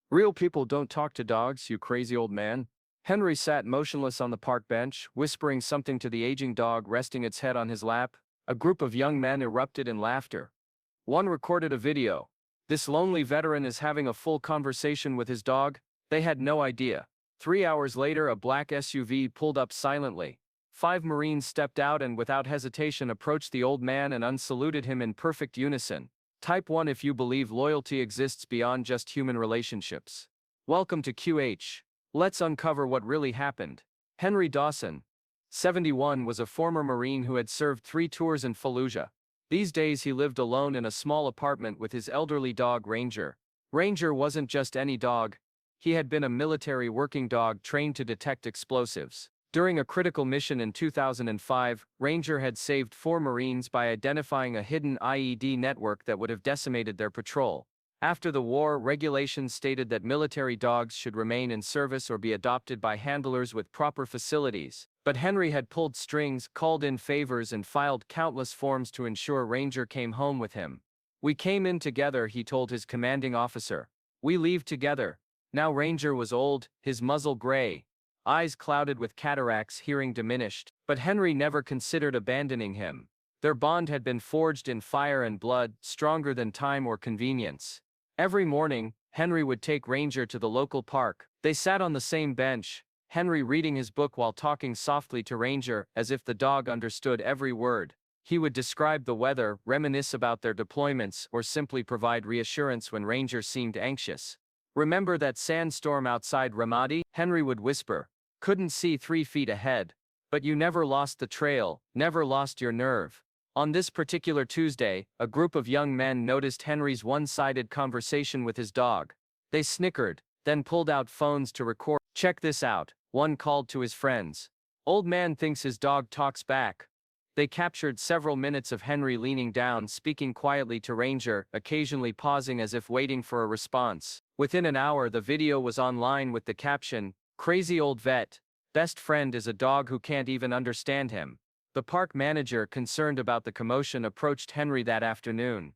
Real people don't talk to dogs, you crazy old man. Henry sat motionless on the park bench, whispering something to the aging dog resting its head on his lap. A group of young men erupted in laughter. One recorded a video. This lonely veteran is having a full conversation with his dog. They had no idea. 3 hours later, a black SUV pulled up silently. 5 Marines stepped out and without hesitation approached the old man and unsaluted him in perfect unison. Type 1 if you believe loyalty exists beyond just human relationships. Welcome to QH. Let's uncover what really happened. Henry Dawson, 71, was a former Marine who had served 3 tours in Fallujah. These days he lived alone in a small apartment with his elderly dog Ranger. Ranger wasn't just any dog. He had been a military working dog trained to detect explosives. During a critical mission in 2005, Ranger had saved 4 Marines by identifying a hidden IED network that would have decimated their patrol. After the war, regulations stated that military dogs should remain in service or be adopted by handlers with proper facilities. But Henry had pulled strings, called in favors, and filed countless forms to ensure Ranger came home with him. "We came in together," he told his commanding officer. "We leave together." Now Ranger was old, his muzzle gray, eyes clouded with cataracts, hearing diminished, but Henry never considered abandoning him. Their bond had been forged in fire and blood, stronger than time or convenience. Every morning, Henry would take Ranger to the local park. They sat on the same bench, Henry reading his book while talking softly to Ranger, as if the dog understood every word. He would describe the weather, reminisce about their deployments, or simply provide reassurance when Ranger seemed anxious. "Remember that sandstorm outside Ramadi?" Henry would whisper. "Couldn't see 3 feet ahead. But you never lost the trail, never lost your nerve." On this particular Tuesday, a group of young men noticed Henry's one-sided conversation with his dog. They snickered, then pulled out phones to record. "Check this out," one called to his friends. "Old man thinks his dog talks back." They captured several minutes of Henry leaning down, speaking quietly to Ranger, occasionally pausing as if waiting for a response. Within an hour, the video was online with the caption, "Crazy old vet. Best friend is a dog who can't even understand him." The park manager, concerned about the commotion, approached Henry that afternoon.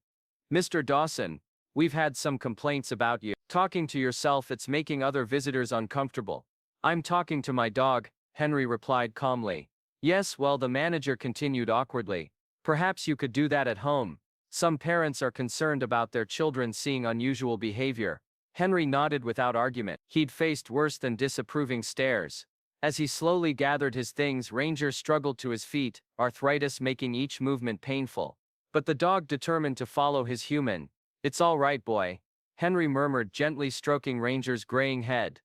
"Mr. Dawson, we've had some complaints about you talking to yourself. It's making other visitors uncomfortable." "I'm talking to my dog," Henry replied calmly. "Yes, well," the manager continued awkwardly. "Perhaps you could do that at home. Some parents are concerned about their children seeing unusual behavior." Henry nodded without argument. He'd faced worse than disapproving stares. As he slowly gathered his things, Ranger struggled to his feet, arthritis making each movement painful. But the dog determined to follow his human. "It's all right, boy," Henry murmured, gently stroking Ranger's graying head.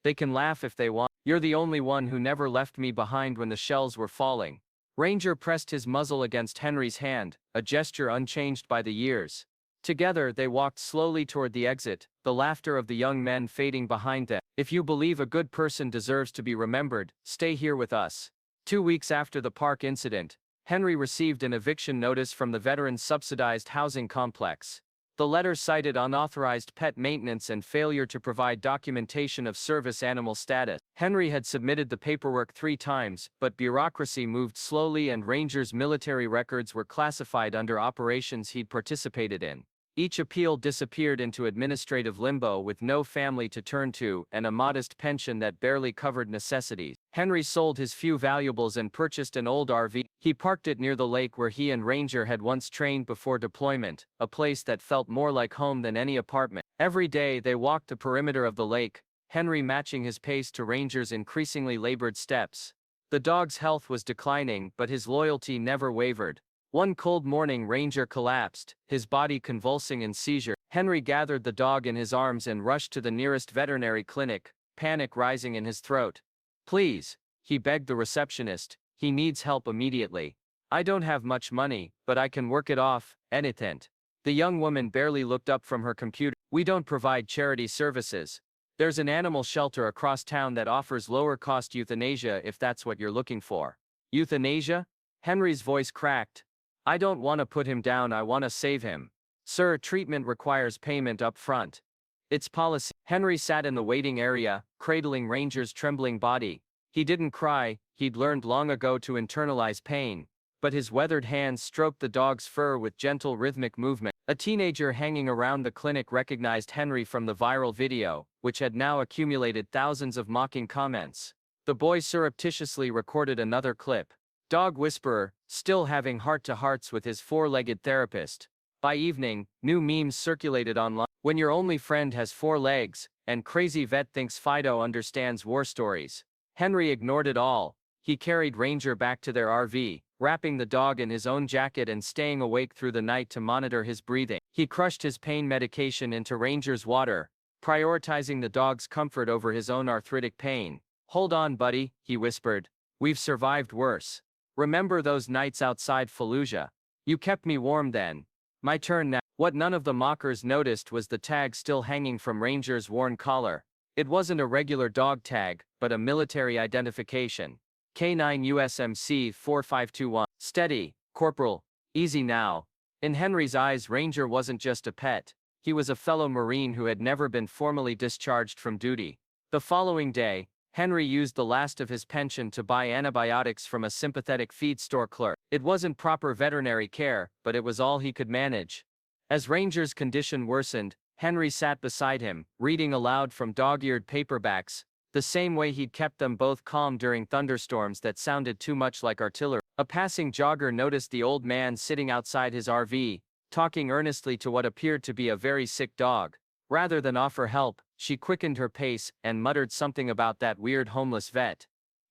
"They can laugh if they want. You're the only one who never left me behind when the shells were falling." Ranger pressed his muzzle against Henry's hand, a gesture unchanged by the years. Together they walked slowly toward the exit, the laughter of the young men fading behind them. "If you believe a good person deserves to be remembered, stay here with us." 2 weeks after the park incident, Henry received an eviction notice from the veterans' subsidized housing complex. The letter cited unauthorized pet maintenance and failure to provide documentation of service animal status. Henry had submitted the paperwork 3 times, but bureaucracy moved slowly and Ranger's military records were classified under operations he'd participated in. Each appeal disappeared into administrative limbo with no family to turn to and a modest pension that barely covered necessities. Henry sold his few valuables and purchased an old RV. He parked it near the lake where he and Ranger had once trained before deployment, a place that felt more like home than any apartment. Every day they walked the perimeter of the lake, Henry matching his pace to Ranger's increasingly labored steps. The dog's health was declining, but his loyalty never wavered. One cold morning, Ranger collapsed, his body convulsing in seizure. Henry gathered the dog in his arms and rushed to the nearest veterinary clinic, panic rising in his throat. "Please," he begged the receptionist, "he needs help immediately. I don't have much money, but I can work it off, anything." The young woman barely looked up from her computer. "We don't provide charity services. There's an animal shelter across town that offers lower-cost euthanasia if that's what you're looking for." "Euthanasia?" Henry's voice cracked. "I don't want to put him down, I want to save him. Sir, treatment requires payment up front. It's policy." Henry sat in the waiting area, cradling Ranger's trembling body. He didn't cry, he'd learned long ago to internalize pain. but his weathered hands stroked the dog's fur with gentle rhythmic movement. A teenager hanging around the clinic recognized Henry from the viral video, which had now accumulated thousands of mocking comments. The boy surreptitiously recorded another clip. Dog whisperer, still having heart-to-hearts with his four-legged therapist. By evening, new memes circulated online. When your only friend has 4 legs, and crazy vet thinks Fido understands war stories. Henry ignored it all. He carried Ranger back to their RV, wrapping the dog in his own jacket and staying awake through the night to monitor his breathing. He crushed his pain medication into Ranger's water, prioritizing the dog's comfort over his own arthritic pain. "Hold on, buddy," he whispered. "We've survived worse. Remember those nights outside Fallujah? You kept me warm then. My turn now." What none of the mockers noticed was the tag still hanging from Ranger's worn collar. It wasn't a regular dog tag, but a military identification. K9 USMC 4521. "Steady, Corporal. Easy now." In Henry's eyes, Ranger wasn't just a pet. He was a fellow Marine who had never been formally discharged from duty. The following day, Henry used the last of his pension to buy antibiotics from a sympathetic feed store clerk. It wasn't proper veterinary care, but it was all he could manage. As Ranger's condition worsened, Henry sat beside him, reading aloud from dog-eared paperbacks, the same way he'd kept them both calm during thunderstorms that sounded too much like artillery. A passing jogger noticed the old man sitting outside his RV, talking earnestly to what appeared to be a very sick dog. Rather than offer help, she quickened her pace and muttered something about that weird homeless vet.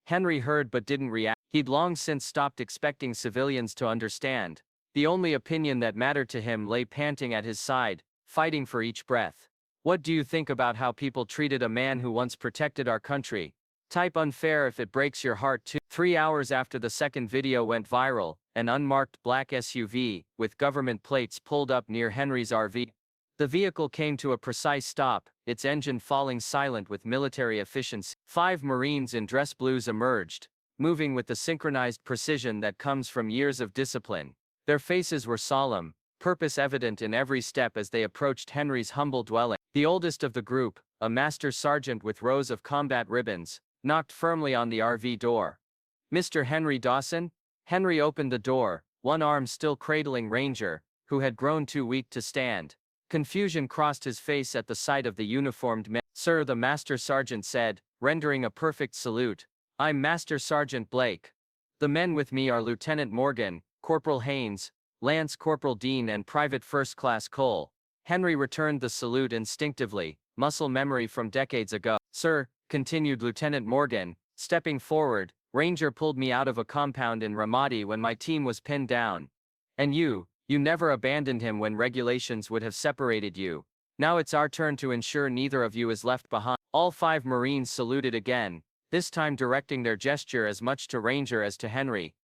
Henry heard but didn't react. He'd long since stopped expecting civilians to understand. The only opinion that mattered to him lay panting at his side, fighting for each breath. "What do you think about how people treated a man who once protected our country? Type unfair if it breaks your heart too." 3 hours after the second video went viral, an unmarked black SUV, with government plates pulled up near Henry's RV. The vehicle came to a precise stop, its engine falling silent with military efficiency. 5 Marines in dress blues emerged, moving with the synchronized precision that comes from years of discipline. Their faces were solemn, purpose evident in every step as they approached Henry's humble dwelling. The oldest of the group, a master sergeant with rows of combat ribbons, knocked firmly on the RV door. "Mr. Henry Dawson?" Henry opened the door, one arm still cradling Ranger, who had grown too weak to stand. Confusion crossed his face at the sight of the uniformed men. "Sir," the master sergeant said, rendering a perfect salute. "I'm Master Sergeant Blake. The men with me are Lieutenant Morgan, Corporal Haynes, Lance Corporal Dean and Private First Class Cole." Henry returned the salute instinctively, muscle memory from decades ago. "Sir," continued Lieutenant Morgan, stepping forward, "Ranger pulled me out of a compound in Ramadi when my team was pinned down. And you never abandoned him when regulations would have separated you. Now it's our turn to ensure neither of you is left behind." All 5 Marines saluted again, this time directing their gesture as much to Ranger as to Henry.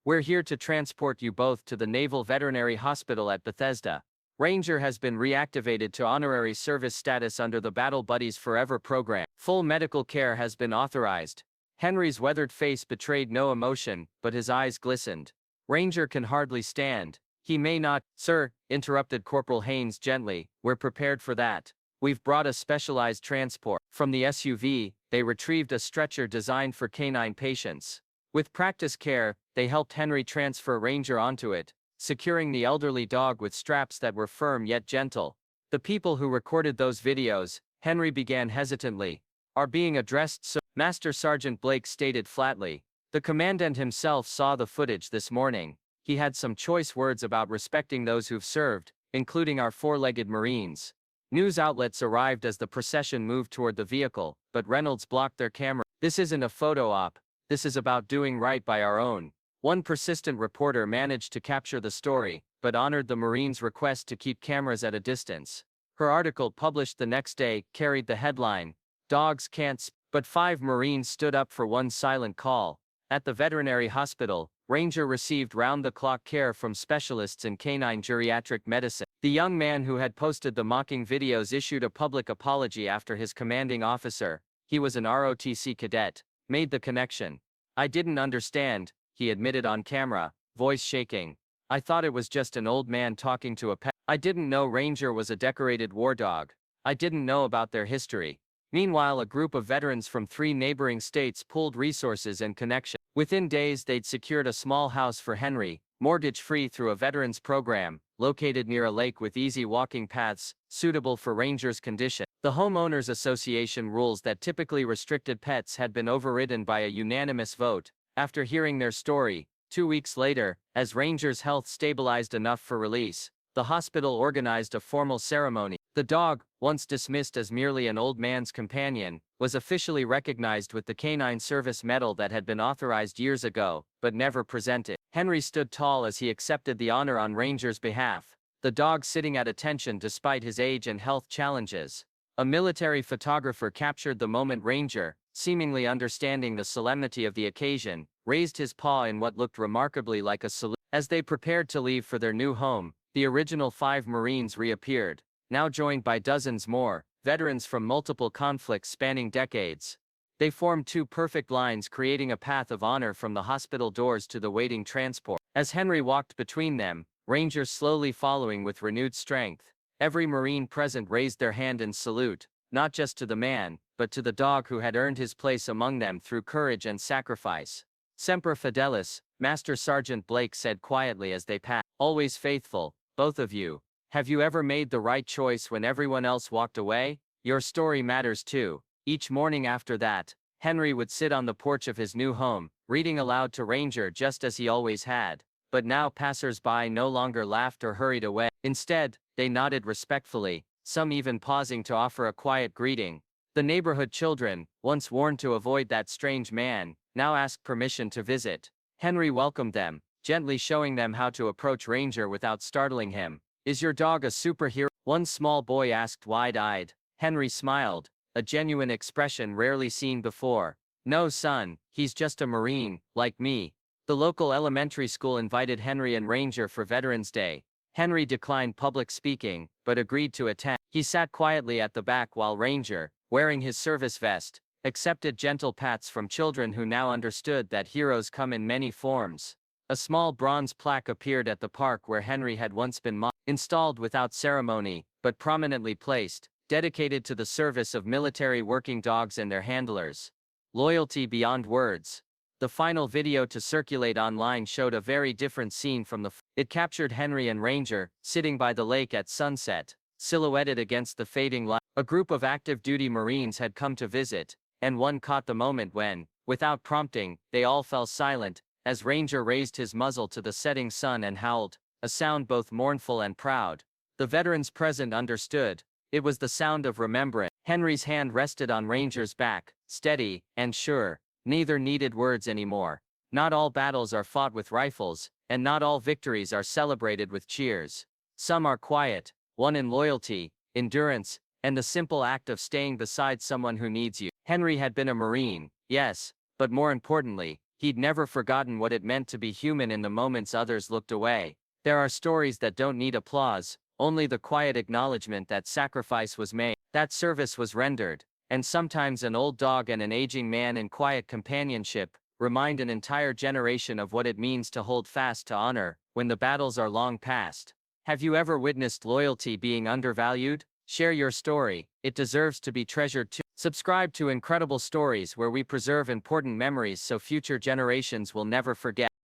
"We're here to transport you both to the Naval Veterinary Hospital at Bethesda. Ranger has been reactivated to honorary service status under the Battle Buddies Forever program. Full medical care has been authorized." Henry's weathered face betrayed no emotion, but his eyes glistened. "Ranger can hardly stand. He may not." "Sir," interrupted Corporal Haynes gently, "we're prepared for that. We've brought a specialized transport." From the SUV, they retrieved a stretcher designed for canine patients. With practice care, they helped Henry transfer Ranger onto it, securing the elderly dog with straps that were firm yet gentle. "The people who recorded those videos," Henry began hesitantly, "are being addressed so," Master Sergeant Blake stated flatly. "The commandant himself saw the footage this morning. He had some choice words about respecting those who've served, including our 4-legged Marines." News outlets arrived as the procession moved toward the vehicle, but Reynolds blocked their camera. "This isn't a photo op. This is about doing right by our own." One persistent reporter managed to capture the story, but honored the Marines' request to keep cameras at a distance. Her article, published the next day, carried the headline, "Dogs Can't Speak." But 5 Marines stood up for one silent call. At the veterinary hospital, Ranger received round-the-clock care from specialists in canine geriatric medicine. The young man who had posted the mocking videos issued a public apology after his commanding officer, he was an ROTC cadet, made the connection. "I didn't understand," he admitted on camera, voice shaking. "I thought it was just an old man talking to a pet. I didn't know Ranger was a decorated war dog. I didn't know about their history." Meanwhile, a group of veterans from 3 neighboring states pooled resources and connections. Within days, they'd secured a small house for Henry, mortgage-free through a veterans program, located near a lake with easy walking paths, suitable for Ranger's condition. The Homeowners Association rules that typically restricted pets had been overridden by a unanimous vote. After hearing their story, 2 weeks later, as Ranger's health stabilized enough for release, the hospital organized a formal ceremony. The dog, once dismissed as merely an old man's companion, was officially recognized with the Canine Service Medal that had been authorized years ago, but never presented. Henry stood tall as he accepted the honor on Ranger's behalf, the dog sitting at attention despite his age and health challenges. A military photographer captured the moment. Ranger, seemingly understanding the solemnity of the occasion, raised his paw in what looked remarkably like a salute. As they prepared to leave for their new home, the original 5 Marines reappeared, now joined by dozens more, veterans from multiple conflicts spanning decades. They formed 2 perfect lines, creating a path of honor from the hospital doors to the waiting transport. As Henry walked between them, Ranger slowly following with renewed strength, every Marine present raised their hand in salute, not just to the man, but to the dog who had earned his place among them through courage and sacrifice. Semper Fidelis, Master Sergeant Blake said quietly as they passed. Always faithful, both of you. Have you ever made the right choice when everyone else walked away? Your story matters too. Each morning after that, Henry would sit on the porch of his new home, reading aloud to Ranger just as he always had. But now passers-by no longer laughed or hurried away. Instead, they nodded respectfully, some even pausing to offer a quiet greeting. The neighborhood children, once warned to avoid that strange man, now asked permission to visit. Henry welcomed them, gently showing them how to approach Ranger without startling him. Is your dog a superhero? One small boy asked wide-eyed. Henry smiled, a genuine expression rarely seen before. No, son, he's just a Marine, like me. The local elementary school invited Henry and Ranger for Veterans Day. Henry declined public speaking, but agreed to attend. He sat quietly at the back while Ranger, wearing his service vest, accepted gentle pats from children who now understood that heroes come in many forms. A small bronze plaque appeared at the park where Henry had once been installed without ceremony, but prominently placed, dedicated to the service of military working dogs and their handlers. Loyalty beyond words. The final video to circulate online showed a very different scene from it captured Henry and Ranger, sitting by the lake at sunset, silhouetted against the fading light. A group of active duty Marines had come to visit, and one caught the moment when, without prompting, they all fell silent, as Ranger raised his muzzle to the setting sun and howled, a sound both mournful and proud. The veterans present understood. It was the sound of remembrance. Henry's hand rested on Ranger's back, steady and sure. Neither needed words anymore. Not all battles are fought with rifles, and not all victories are celebrated with cheers. Some are quiet, one in loyalty, endurance, and the simple act of staying beside someone who needs you. Henry had been a Marine, yes, but more importantly, he'd never forgotten what it meant to be human in the moments others looked away. There are stories that don't need applause, only the quiet acknowledgement that sacrifice was made, that service was rendered, and sometimes an old dog and an aging man in quiet companionship remind an entire generation of what it means to hold fast to honor when the battles are long past. Have you ever witnessed loyalty being undervalued? Share your story, it deserves to be treasured too. Subscribe to Incredible Stories, where we preserve important memories so future generations will never forget.